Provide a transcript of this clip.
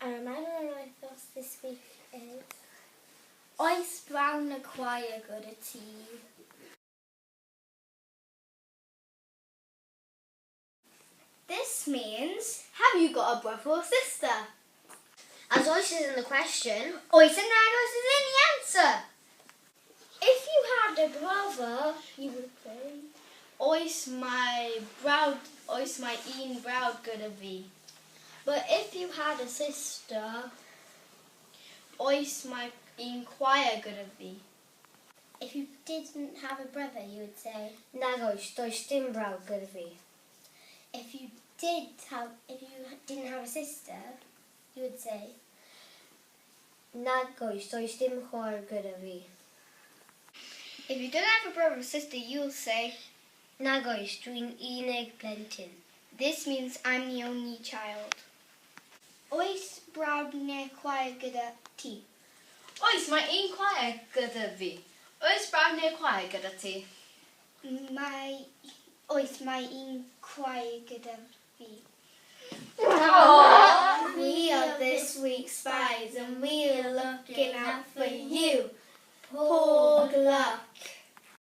I don't know what this week is. Oes brawd neu chwaer gyda ti? This means, have you got a brother or sister? As oes is in the question, Oes and nagos is in the answer. if you had a brother, you would say, Oes my un brawd gyda fi. but if you had a sister, Oes my un chwaer gyda fi. if you didn't have a brother, you would say, Nag oes, does dim brawd gyda fi. if you didn't have a sister, you would say, Nag oes, does dim chwaer gyda fi. If you don't have a brother or sister, you'll say, Nag oes, dwi'n unig plentyn. this means I'm the only child. Oes brawd neu chwaer gyda ti? Oes, mae un chwaer gyda fi. Oes brawd neu chwaer gyda ti? Oes mae un chwaer gyda fi. we are this week's spies and we are looking out for you. Poor luck.